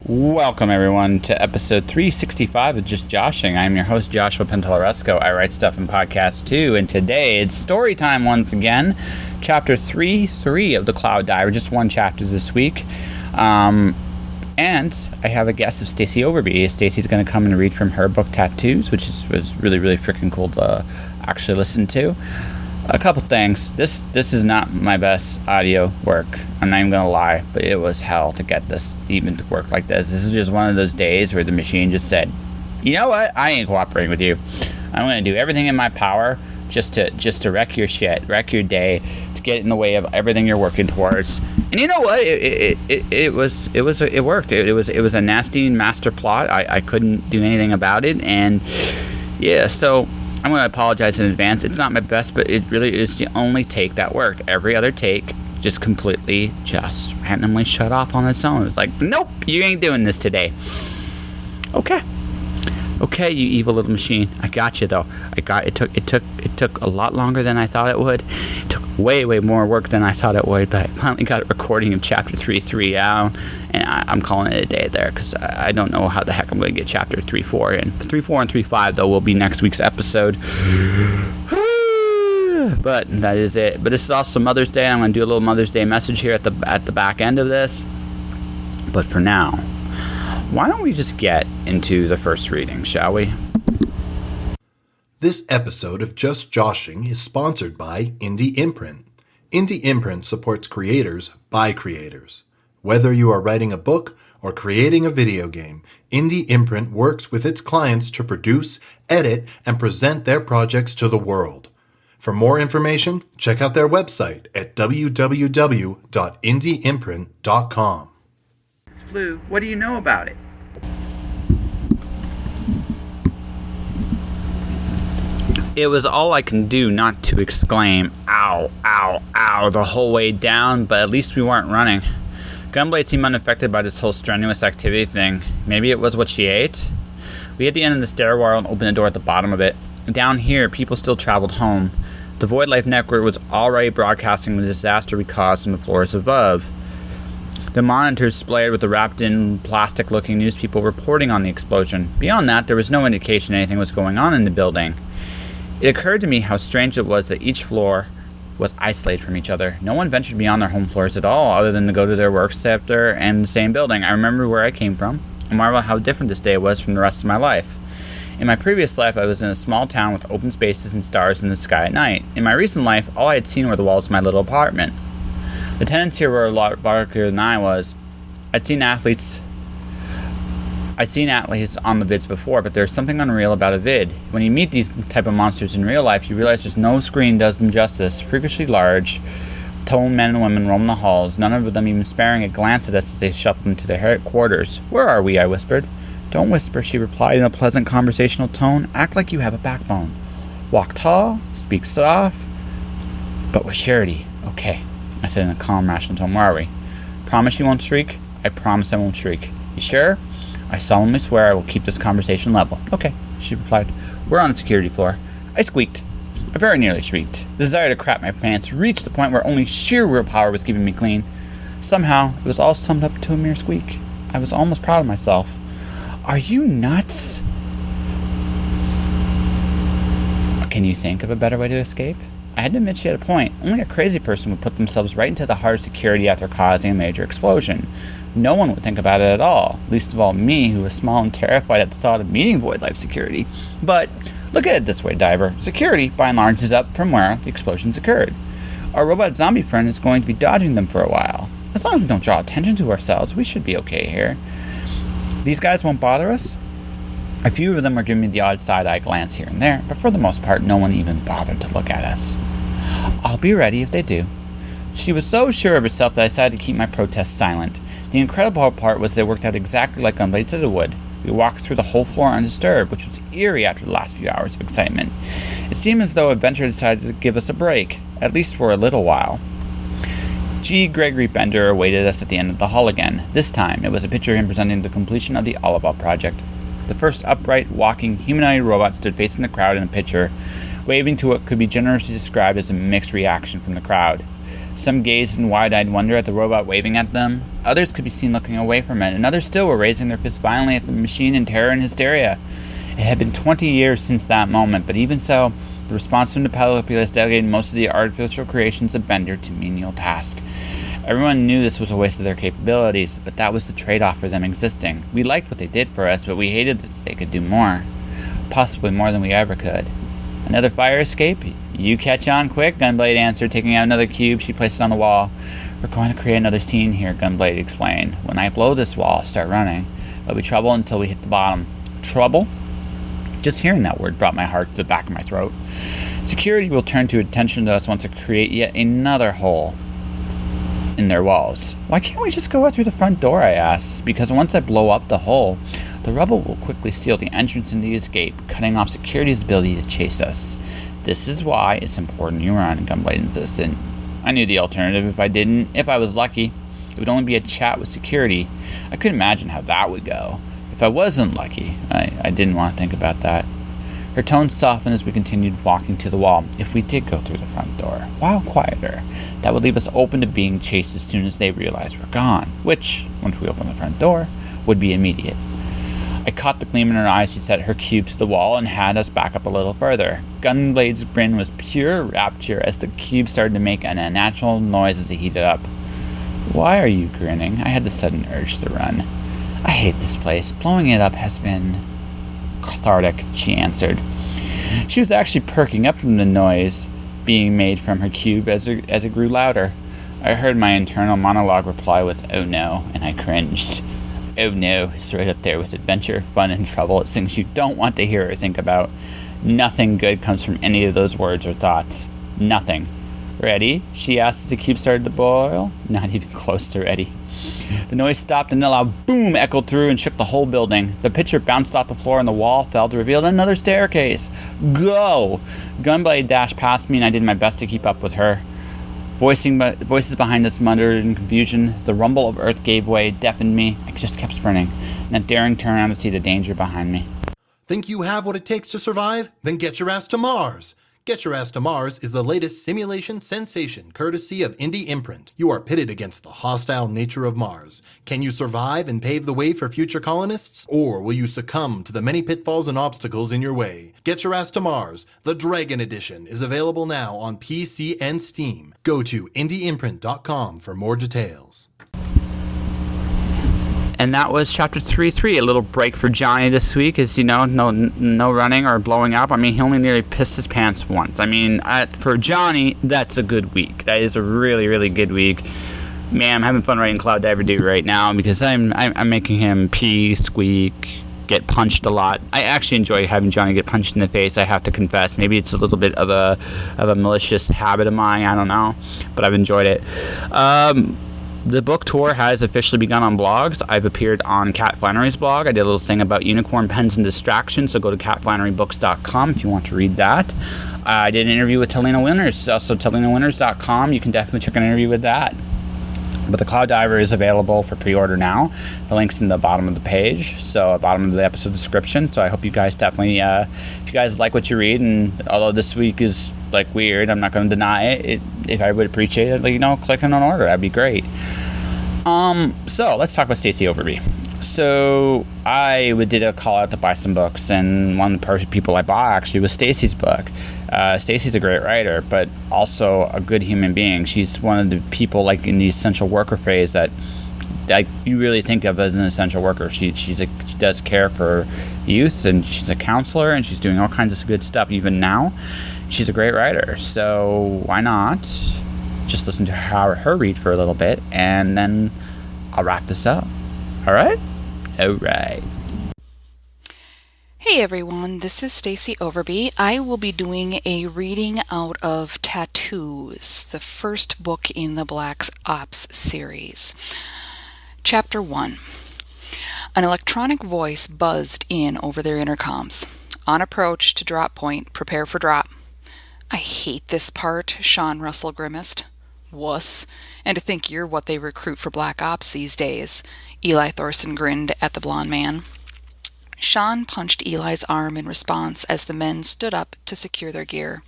Welcome, everyone, to episode 365 of Just Joshing. I'm your host, Joshua Pentolaresco. I write stuff in podcasts, too, and today it's story time once again. Chapter 3 of The Cloud Diver, just one chapter this week. And I have a guest of Stacy Overby. Stacy's going to come and read from her book, Tattoos, which was really, really freaking cool to actually listen to. A couple things. This is not my best audio work. I'm not even gonna lie, but it was hell to get this even to work like this. This is just one of those days where the machine just said, "You know what? I ain't cooperating with you. I'm gonna do everything in my power just to wreck your shit, wreck your day, to get in the way of everything you're working towards." And you know what? It worked. It was a nasty master plot. I couldn't do anything about it, and yeah, so I'm going to apologize in advance. It's not my best, but it really is the only take that worked. Every other take just completely just randomly shut off on its own. It was like, nope, you ain't doing this today. Okay, you evil little machine. I got you though. It took a lot longer than I thought it would. It took way more work than I thought it would, but I finally got a recording of chapter 3 out, and I'm calling it a day there because I don't know how the heck I'm going to get chapter 3-4 in. 3-4 and 3-5 though will be next week's episode. But that is it. But this is also Mother's Day. I'm going to do a little Mother's Day message here at the back end of this. But for now, why don't we just get into the first reading, shall we? This episode of Just Joshing is sponsored by Indie Imprint. Indie Imprint supports creators by creators. Whether you are writing a book or creating a video game, Indie Imprint works with its clients to produce, edit, and present their projects to the world. For more information, check out their website at www.indieimprint.com. Flu, what do you know about it? It was all I can do not to exclaim, ow, ow, ow, the whole way down, but at least we weren't running. Gunblade seemed unaffected by this whole strenuous activity thing. Maybe it was what she ate? We hit the end of the stairwell and opened the door at the bottom of it. Down here, people still traveled home. The Void Life Network was already broadcasting the disaster we caused on the floors above. The monitors splayed with the wrapped-in, plastic-looking news people reporting on the explosion. Beyond that, there was no indication anything was going on in the building. It occurred to me how strange it was that each floor was isolated from each other. No one ventured beyond their home floors at all, other than to go to their work sector and the same building. I remember where I came from, and marvel how different this day was from the rest of my life. In my previous life, I was in a small town with open spaces and stars in the sky at night. In my recent life, all I had seen were the walls of my little apartment. The tenants here were a lot darker than I was. I'd seen athletes on the vids before, but there's something unreal about a vid. When you meet these type of monsters in real life, you realize there's no screen does them justice. Freakishly large, tall men and women roam the halls, none of them even sparing a glance at us as they shuffled into their headquarters. "Where are we?" I whispered. "Don't whisper," she replied in a pleasant conversational tone. "Act like you have a backbone. Walk tall, speak soft, but with surety." "Okay," I said in a calm, rational tone. "Where are we?" "Promise you won't shriek?" "I promise I won't shriek." "You sure?" "I solemnly swear I will keep this conversation level." "Okay," she replied. "We're on the security floor." I squeaked. I very nearly shrieked. The desire to crap my pants reached the point where only sheer willpower was keeping me clean. Somehow, it was all summed up to a mere squeak. I was almost proud of myself. "Are you nuts?" Can you think of a better way to escape? I had to admit she had a point. Only a crazy person would put themselves right into the heart of security after causing a major explosion. No one would think about it at all, least of all me, who was small and terrified at the thought of meeting Void Life security. But look at it this way, Diver. Security, by and large, is up from where the explosions occurred. Our robot zombie friend is going to be dodging them for a while. As long as we don't draw attention to ourselves, we should be okay here. These guys won't bother us? A few of them were giving me the odd side-eye glance here and there, but for the most part, no one even bothered to look at us. "I'll be ready if they do." She was so sure of herself that I decided to keep my protest silent. The incredible part was they worked out exactly like Gunblade said it would. We walked through the whole floor undisturbed, which was eerie after the last few hours of excitement. It seemed as though Adventure decided to give us a break, at least for a little while. G. Gregory Bender awaited us at the end of the hall again. This time, it was a picture of him presenting the completion of the Oliver project. The first upright, walking, humanoid robot stood facing the crowd in a picture, waving to what could be generously described as a mixed reaction from the crowd. Some gazed in wide-eyed wonder at the robot waving at them. Others could be seen looking away from it, and others still were raising their fists violently at the machine in terror and hysteria. It had been 20 years since that moment, but even so, the response from the populace delegated most of the artificial creations of Bender to menial tasks. Everyone knew this was a waste of their capabilities, but that was the trade-off for them existing. We liked what they did for us, but we hated that they could do more. Possibly more than we ever could. Another fire escape? You catch on quick, Gunblade answered, taking out another cube. She placed it on the wall. We're going to create another scene here, Gunblade explained. When I blow this wall, start running. There'll be trouble until we hit the bottom. Trouble? Just hearing that word brought my heart to the back of my throat. Security will turn to attention to us once I create yet another hole in their walls. Why can't we just go out through the front door, I asked. Because once I blow up the hole, the rubble will quickly seal the entrance into the escape, cutting off security's ability to chase us. This is why it's important you run, Gunblade insisted. I knew the alternative if I was lucky. It would only be a chat with security. I couldn't imagine how that would go. If I wasn't lucky, I didn't want to think about that. Her tone softened as we continued walking to the wall. If we did go through the front door, while quieter, that would leave us open to being chased as soon as they realized we're gone, which, once we opened the front door, would be immediate. I caught the gleam in her eyes. She set her cube to the wall and had us back up a little further. Gunblade's grin was pure rapture as the cube started to make an unnatural noise as it heated up. Why are you grinning? I had the sudden urge to run. I hate this place. Blowing it up has been cathartic, she answered. She was actually perking up from the noise being made from her cube as it grew louder. I heard my internal monologue reply with, "Oh no," and I cringed. Oh no is right up there with adventure, fun, and trouble. It's things you don't want to hear or think about. Nothing good comes from any of those words or thoughts. Nothing. Ready? She asked as the cube started to boil. Not even close to ready. The noise stopped and a loud boom echoed through and shook the whole building. The pitcher bounced off the floor and the wall fell to reveal another staircase. Go! Gunblade dashed past me and I did my best to keep up with her. Voices behind us muttered in confusion. The rumble of earth gave way, deafened me. I just kept sprinting, not daring to turn around to see the danger behind me. Think you have what it takes to survive? Then get your ass to Mars! Get Your Ass to Mars is the latest simulation sensation courtesy of Indie Imprint. You are pitted against the hostile nature of Mars. Can you survive and pave the way for future colonists? Or will you succumb to the many pitfalls and obstacles in your way? Get Your Ass to Mars, the Dragon Edition, is available now on PC and Steam. Go to indieimprint.com for more details. And that was chapter 3-3, a little break for Johnny this week, as you know, no running or blowing up. I mean, he only nearly pissed his pants once. I mean, for Johnny, that's a good week. That is a really, really good week. Man, I'm having fun writing Cloud Diver Dude right now because I'm making him pee, squeak, get punched a lot. I actually enjoy having Johnny get punched in the face, I have to confess. Maybe it's a little bit of a malicious habit of mine, I don't know, but I've enjoyed it. The book tour has officially begun on blogs. I've appeared on Kat Flannery's blog. I did a little thing about unicorn pens and distractions, so go to katflannerybooks.com if you want to read that. I did an interview with Talina Winters, also talinawinters.com. You can definitely check an interview with that. But the Cloud Diver is available for pre-order now. The link's in the bottom of the page, so at the bottom of the episode description. So I hope you guys definitely, if you guys like what you read, and although this week is like weird, I'm not going to deny it. If I would appreciate it, click on an order. That'd be great. So let's talk about Stacy Overby. So I did a call out to buy some books, and one of the people I bought actually was Stacy's book. Stacy's a great writer, but also a good human being. She's one of the people, like in the essential worker phase, that you really think of as an essential worker. She does care for youth, and she's a counselor, and she's doing all kinds of good stuff even now. She's a great writer, so why not just listen to her read for a little bit, and then I'll wrap this up. All right? All right. Hey everyone, this is Stacy Overby. I will be doing a reading out of Tattoos, the first book in the Black Ops series. Chapter 1. An electronic voice buzzed in over their intercoms. On approach to drop point, prepare for drop. I hate this part, Sean Russell grimaced. Wuss. And to think you're what they recruit for Black Ops these days. Eli Thorson grinned at the blonde man. Sean punched Eli's arm in response as the men stood up to secure their gear.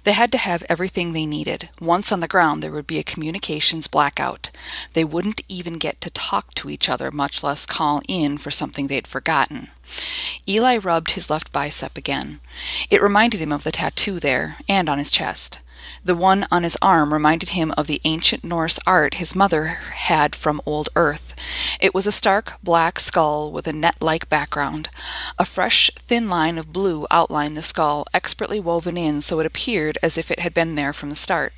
They had to have everything they needed. Once on the ground, there would be a communications blackout. They wouldn't even get to talk to each other, much less call in for something they'd forgotten. Eli rubbed his left bicep again. It reminded him of the tattoo there, and on his chest. The one on his arm reminded him of the ancient Norse art his mother had from old Earth. It was a stark black skull with a net-like background. A fresh, thin line of blue outlined the skull, expertly woven in so it appeared as if it had been there from the start.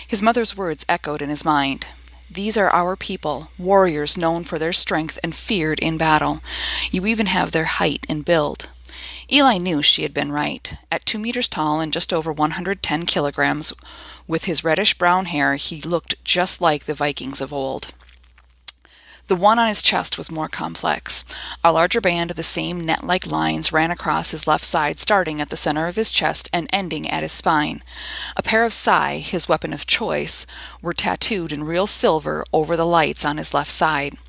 His mother's words echoed in his mind. These are our people, warriors known for their strength and feared in battle. You even have their height and build. Eli knew she had been right. At 2 meters tall and just over 110 kilograms, with his reddish-brown hair, he looked just like the Vikings of old. The one on his chest was more complex. A larger band of the same net-like lines ran across his left side, starting at the center of his chest and ending at his spine. A pair of sai, his weapon of choice, were tattooed in real silver over the lights on his left side.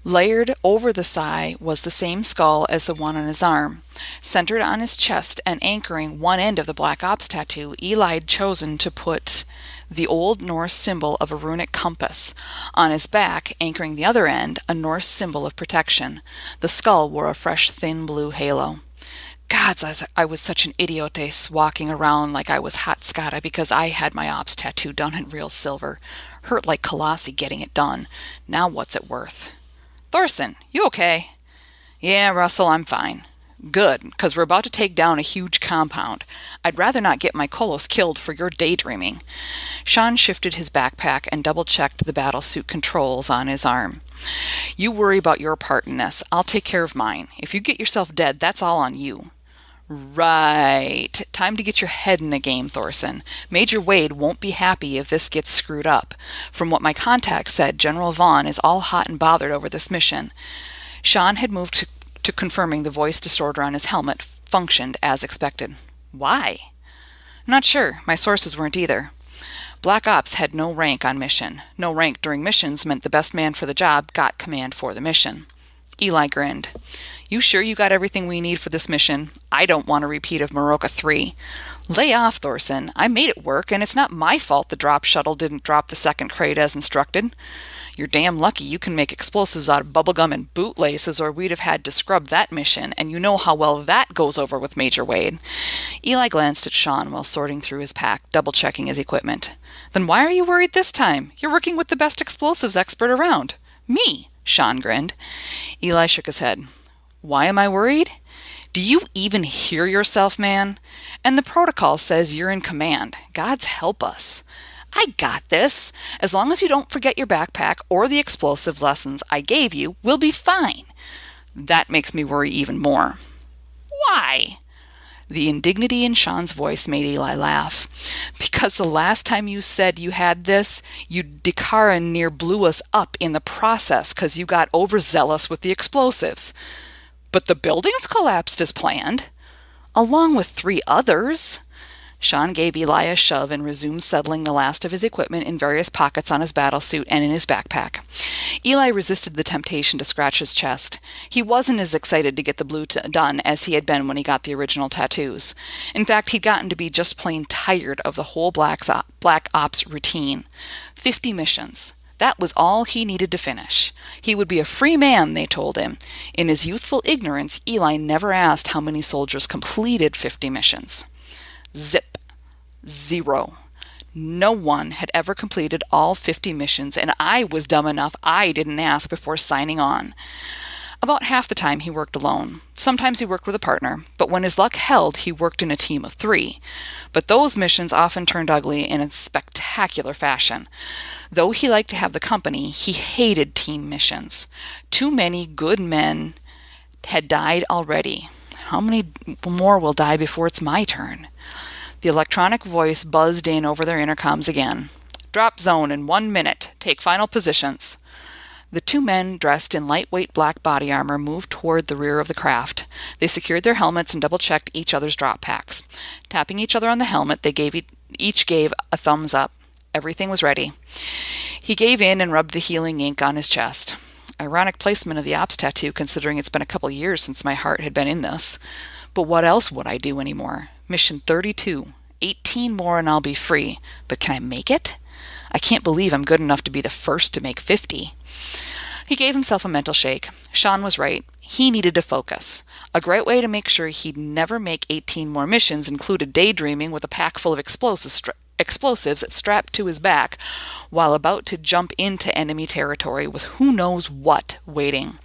Layered over the sai was the same skull as the one on his arm. Centered on his chest and anchoring one end of the Black Ops tattoo, Eli had chosen to put the Old Norse symbol of a runic compass. On his back, anchoring the other end, a Norse symbol of protection. The skull wore a fresh, thin blue halo. Gods, I was such an idiote walking around like I was hot scotta because I had my ops tattoo done in real silver. Hurt like Colossi getting it done. Now what's it worth? Thorson, you okay? Yeah, Russell, I'm fine. Good, because we're about to take down a huge compound. I'd rather not get my Kolos killed for your daydreaming. Sean shifted his backpack and double-checked the battlesuit controls on his arm. You worry about your part in this. I'll take care of mine. If you get yourself dead, that's all on you. Right. Time to get your head in the game, Thorson. Major Wade won't be happy if this gets screwed up. From what my contact said, General Vaughn is all hot and bothered over this mission. Sean had moved to confirming the voice distorter on his helmet functioned as expected. Why? Not sure. My sources weren't either. Black Ops had no rank on mission. No rank during missions meant the best man for the job got command for the mission. Eli grinned. You sure you got everything we need for this mission? I don't want a repeat of Moroka 3. Lay off, Thorson. I made it work, and it's not my fault the drop shuttle didn't drop the second crate as instructed. You're damn lucky you can make explosives out of bubblegum and bootlaces, or we'd have had to scrub that mission, and you know how well that goes over with Major Wade. Eli glanced at Sean while sorting through his pack, double-checking his equipment. Then why are you worried this time? You're working with the best explosives expert around. Me, Sean grinned. Eli shook his head. Why am I worried? Do you even hear yourself, man? And the protocol says you're in command. God's help us. I got this. As long as you don't forget your backpack or the explosive lessons I gave you, we'll be fine. That makes me worry even more. Why? The indignity in Sean's voice made Eli laugh. Because the last time you said you had this, you Dakara near blew us up in the process because you got overzealous with the explosives. But the buildings collapsed as planned, along with 3 others. Sean gave Eli a shove and resumed settling the last of his equipment in various pockets on his battlesuit and in his backpack. Eli resisted the temptation to scratch his chest. He wasn't as excited to get the blue done as he had been when he got the original tattoos. In fact, he'd gotten to be just plain tired of the whole Black Ops routine. 50 missions. That was all he needed to finish. He would be a free man, they told him. In his youthful ignorance, Eli never asked how many soldiers completed 50 missions. Zip. 0. No one had ever completed all 50 missions, and I was dumb enough I didn't ask before signing on. About half the time he worked alone. Sometimes he worked with a partner, but when his luck held, he worked in a team of 3. But those missions often turned ugly in a spectacular fashion. Though he liked to have the company, he hated team missions. Too many good men had died already. How many more will die before it's my turn? The electronic voice buzzed in over their intercoms again. Drop zone in 1 minute. Take final positions. The 2 men, dressed in lightweight black body armor, moved toward the rear of the craft. They secured their helmets and double-checked each other's drop packs. Tapping each other on the helmet, they each gave a thumbs up. Everything was ready. He gave in and rubbed the healing ink on his chest. Ironic placement of the ops tattoo, considering it's been a couple years since my heart had been in this. But what else would I do anymore? Mission 32. 18 more and I'll be free. But can I make it? I can't believe I'm good enough to be the first to make 50. He gave himself a mental shake. Sean was right. He needed to focus. A great way to make sure he'd never make 18 more missions included daydreaming with a pack full of explosives strapped to his back while about to jump into enemy territory with who knows what waiting.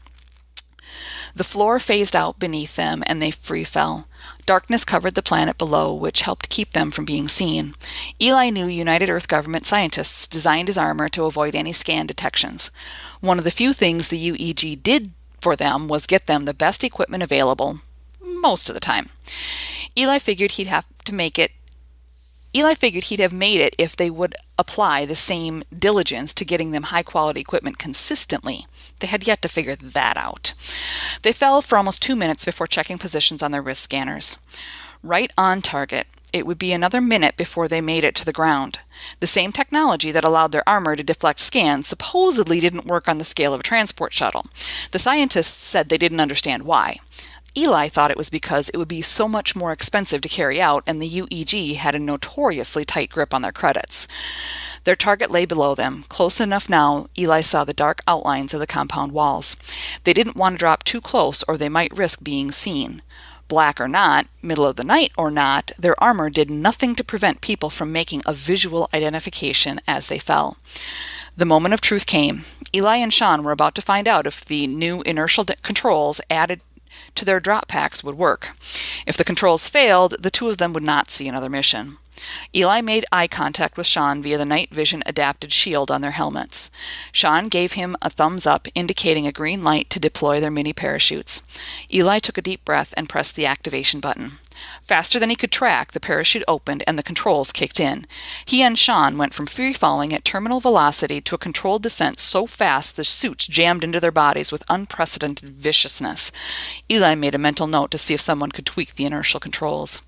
The floor phased out beneath them and they free fell. Darkness covered the planet below, which helped keep them from being seen. Eli knew United Earth government scientists designed his armor to avoid any scan detections. One of the few things the UEG did for them was get them the best equipment available, most of the time. Eli figured he'd have made it if they would apply the same diligence to getting them high-quality equipment consistently. They had yet to figure that out. They fell for almost 2 minutes before checking positions on their wrist scanners. Right on target. It would be another minute before they made it to the ground. The same technology that allowed their armor to deflect scans supposedly didn't work on the scale of a transport shuttle. The scientists said they didn't understand why. Eli thought it was because it would be so much more expensive to carry out, and the UEG had a notoriously tight grip on their credits. Their target lay below them. Close enough now, Eli saw the dark outlines of the compound walls. They didn't want to drop too close or they might risk being seen. Black or not, middle of the night or not, their armor did nothing to prevent people from making a visual identification as they fell. The moment of truth came. Eli and Sean were about to find out if the new inertial controls added to their drop packs would work. If the controls failed, the two of them would not see another mission. Eli made eye contact with Sean via the night vision adapted shield on their helmets. Sean gave him a thumbs up, indicating a green light to deploy their mini parachutes. Eli took a deep breath and pressed the activation button. Faster than he could track, the parachute opened and the controls kicked in. He and Sean went from free-falling at terminal velocity to a controlled descent so fast the suits jammed into their bodies with unprecedented viciousness. Eli made a mental note to see if someone could tweak the inertial controls.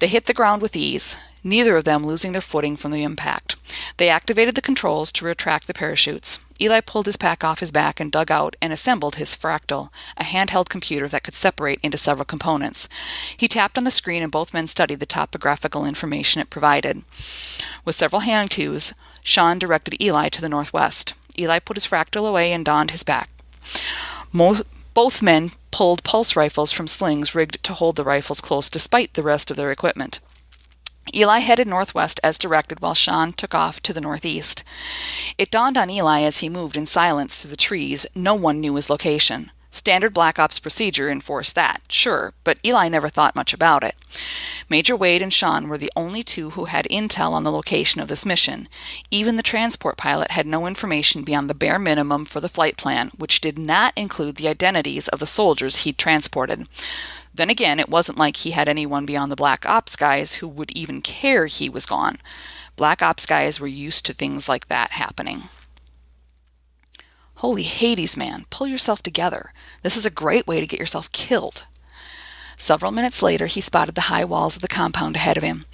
They hit the ground with ease, neither of them losing their footing from the impact. They activated the controls to retract the parachutes. Eli pulled his pack off his back and dug out and assembled his Fractal, a handheld computer that could separate into several components. He tapped on the screen and both men studied the topographical information it provided. With several hand cues, Sean directed Eli to the northwest. Eli put his Fractal away and donned his pack. Both men pulled pulse rifles from slings rigged to hold the rifles close despite the rest of their equipment. Eli headed northwest as directed while Sean took off to the northeast. It dawned on Eli as he moved in silence through the trees no one knew his location. Standard Black Ops procedure enforced that, sure, but Eli never thought much about it. Major Wade and Sean were the only two who had intel on the location of this mission. Even the transport pilot had no information beyond the bare minimum for the flight plan, which did not include the identities of the soldiers he'd transported. Then again, it wasn't like he had anyone beyond the Black Ops guys who would even care he was gone. Black Ops guys were used to things like that happening. Holy Hades, man, pull yourself together. This is a great way to get yourself killed. Several minutes later, he spotted the high walls of the compound ahead of him.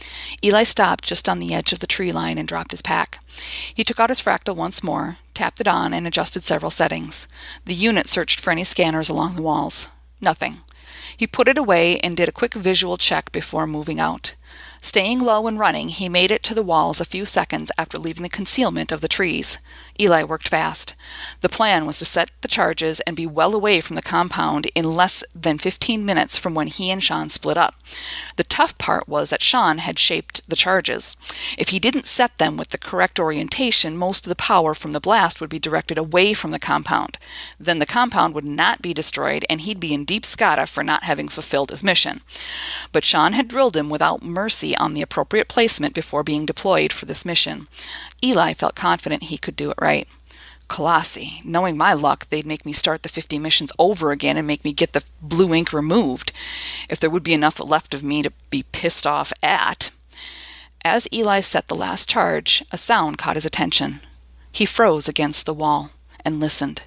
Eli stopped just on the edge of the tree line and dropped his pack. He took out his Fractal once more, tapped it on, and adjusted several settings. The unit searched for any scanners along the walls. Nothing. He put it away and did a quick visual check before moving out. Staying low and running, he made it to the walls a few seconds after leaving the concealment of the trees. Eli worked fast. The plan was to set the charges and be well away from the compound in less than 15 minutes from when he and Sean split up. The tough part was that Sean had shaped the charges. If he didn't set them with the correct orientation, most of the power from the blast would be directed away from the compound. Then the compound would not be destroyed, and he'd be in deep scata for not having fulfilled his mission. But Sean had drilled him without mercy on the appropriate placement before being deployed for this mission. Eli felt confident he could do it right. Colossi, knowing my luck, they'd make me start the 50 missions over again and make me get the blue ink removed, if there would be enough left of me to be pissed off at. As Eli set the last charge, a sound caught his attention. He froze against the wall and listened.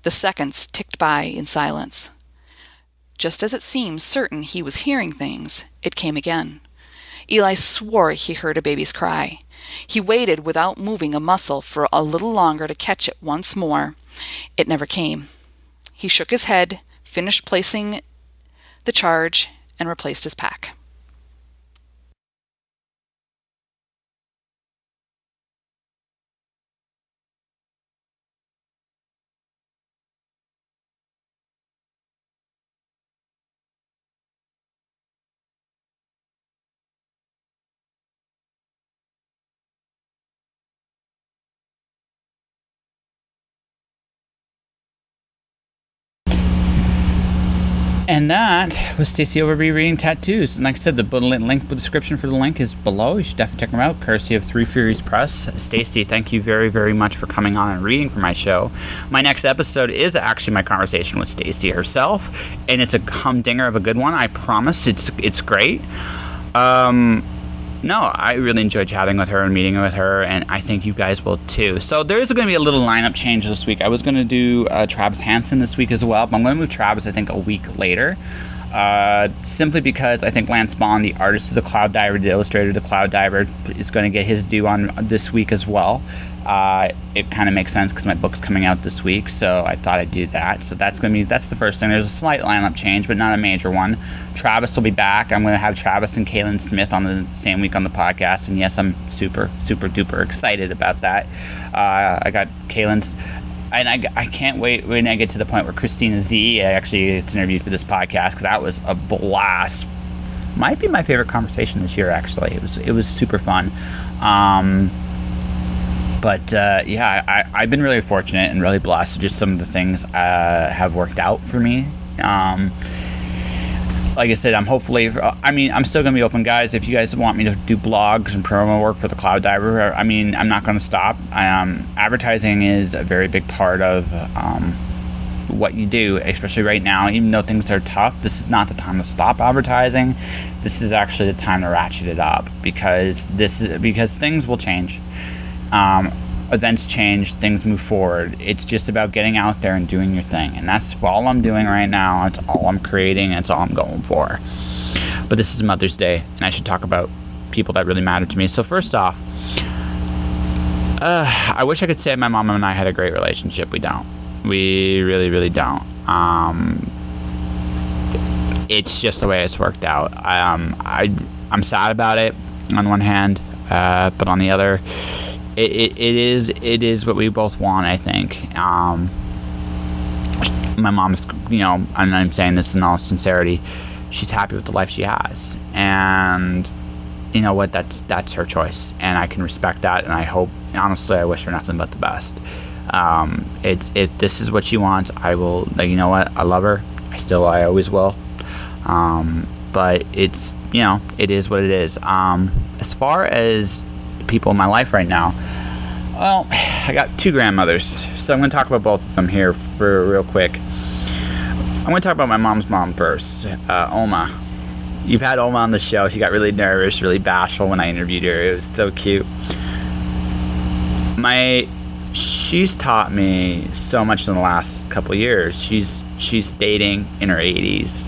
The seconds ticked by in silence. Just as it seemed certain he was hearing things, it came again. Eli swore he heard a baby's cry. He waited without moving a muscle for a little longer to catch it once more. It never came. He shook his head, finished placing the charge, and replaced his pack. And that was Stacy Overby reading Tattoos. And like I said, the link, the description for the link is below. You should definitely check them out, courtesy of Three Furies Press. Stacy, thank you very, very much for coming on and reading for my show. My next episode is actually my conversation with Stacy herself, and it's a humdinger of a good one. I promise. It's great. No, I really enjoyed chatting with her and meeting with her, and I think you guys will too. So there's going to be a little lineup change this week. I was going to do Travis Hansen this week as well, but I'm going to move Travis, I think, a week later. Simply because I think Lance Bond, the artist of the Cloud Diver, the illustrator of the Cloud Diver, is going to get his due on this week as well. It kind of makes sense because my book's coming out this week, so I thought I'd do that. So that's the first thing. There's a slight lineup change, but not a major one. Travis will be back. I'm going to have Travis and Kaylin Smith on the same week on the podcast, and yes, I'm super, super duper excited about that. I got Kaylin's, and I can't wait when I get to the point where Christina Z actually gets interviewed for this podcast, because that was a blast. Might be my favorite conversation this year, actually. It was super fun. But I've been really fortunate and really blessed. Just some of the things have worked out for me. Like I said, I'm still going to be open, guys. If you guys want me to do blogs and promo work for the Cloud Diver, I'm not going to stop. Advertising is a very big part of what you do, especially right now. Even though things are tough, this is not the time to stop advertising. This is actually the time to ratchet it up, because things will change. Events change, things move forward. It's just about getting out there and doing your thing, and that's all I'm doing right now. It's all I'm creating, and it's all I'm going for. But this is Mother's Day, and I should talk about people that really matter to me. So first off, I wish I could say my mom and I had a great relationship. We don't. We really, really don't. It's just the way it's worked out. I'm sad about it on one hand, but on the other, it is what we both want, I think. My mom's, and I'm saying this in all sincerity, she's happy with the life she has, and you know what, that's her choice, and I can respect that, and I hope, honestly, I wish her nothing but the best. If this is what she wants, I will, you know what, I love her, I always will, but it's, it is what it is. As far as people in my life right now, well, I got two grandmothers, so I'm going to talk about both of them here for real quick. I'm going to talk about my mom's mom first, Oma. You've had Oma on the show. She got really nervous, really bashful when I interviewed her. It was so cute. She's taught me so much in the last couple of years. She's dating in her 80s,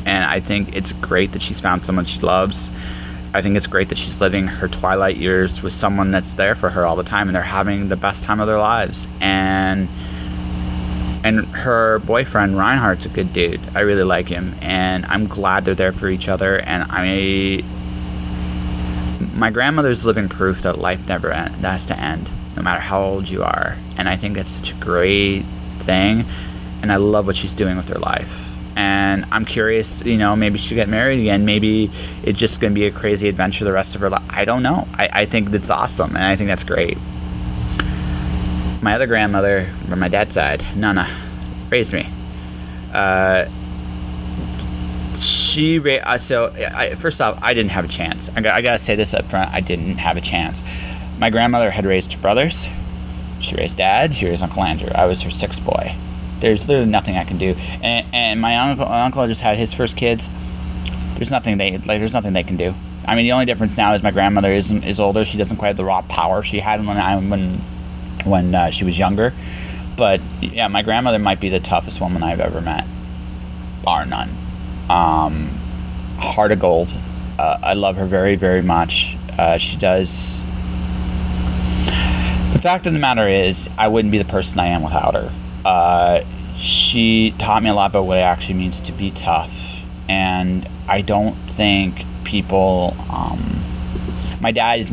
and I think it's great that she's found someone she loves. I think it's great that she's living her twilight years with someone that's there for her all the time, and they're having the best time of their lives. And her boyfriend Reinhardt's a good dude. I really like him, and I'm glad they're there for each other. And my grandmother's living proof that life never has to end, no matter how old you are. And I think that's such a great thing, and I love what she's doing with her life. And I'm curious, maybe she'll get married again. Maybe it's just going to be a crazy adventure the rest of her life. I don't know. I think that's awesome, and I think that's great. My other grandmother, from my dad's side, Nana, raised me. First off, I didn't have a chance. I got to say this up front. I didn't have a chance. My grandmother had raised two brothers. She raised Dad. She raised Uncle Andrew. I was her sixth boy. There's literally nothing I can do. And my uncle just had his first kids. There's nothing they can do. I mean, the only difference now is my grandmother is older. She doesn't quite have the raw power she had when she was younger. But yeah, my grandmother might be the toughest woman I've ever met, bar none. Heart of gold. I love her very, very much. She does fact of the matter is, I wouldn't be the person I am without her. She taught me a lot about what it actually means to be tough, and I don't think people. My dad was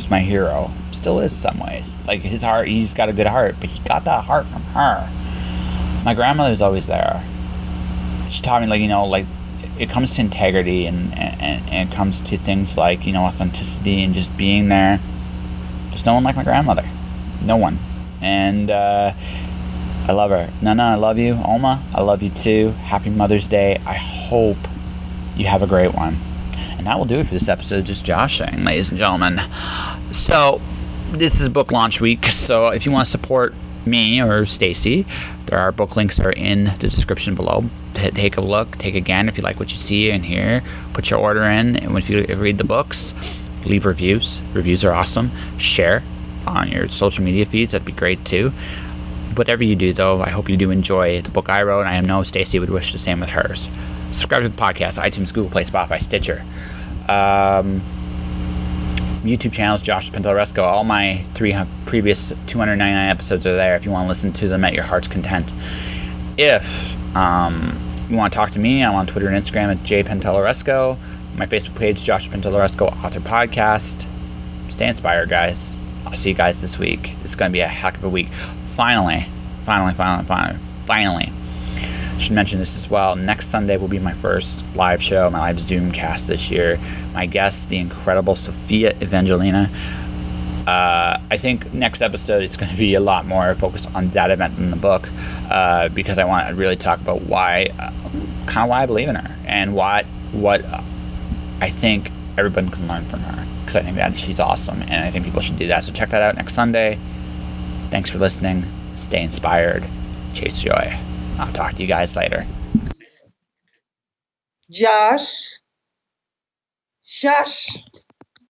my hero, still is some ways. Like his heart, he's got a good heart, but he got that heart from her. My grandmother was always there. She taught me, like it comes to integrity and it comes to things like, authenticity and just being there. There's no one like my grandmother. No one. And I love her. Nana, I love you. Oma, I love you too. Happy Mother's Day. I hope you have a great one. And that will do it for this episode of Just Joshing, ladies and gentlemen. So, this is book launch week, so if you want to support me or Stacy, there are book links that are in the description below. Take a look, take a gander if you like what you see and hear. Put your order in, and if you read the books, leave reviews. Reviews are awesome. Share on your social media feeds, that'd be great too. Whatever you do, though, I hope you do enjoy the book I wrote, and I know Stacy would wish the same with hers. Subscribe to the podcast, iTunes, Google Play, Spotify, Stitcher. YouTube channels, Josh Penteloresco. All my previous 299 episodes are there if you want to listen to them at your heart's content. If you want to talk to me, I'm on Twitter and Instagram at jpenteloresco. My Facebook page, Josh Penteloresco Author Podcast. Stay inspired, guys. I'll see you guys this week. It's going to be a heck of a week. Finally. I should mention this as well. Next Sunday will be my first live show, my live Zoom cast this year. My guest, the incredible Sophia Evangelina. I think next episode is going to be a lot more focused on that event than the book, because I want to really talk about why I believe in her and what I think everyone can learn from her, because I think that she's awesome and I think people should do that. So check that out next Sunday. Thanks for listening. Stay inspired. Chase joy. I'll talk to you guys later. Josh. Shush.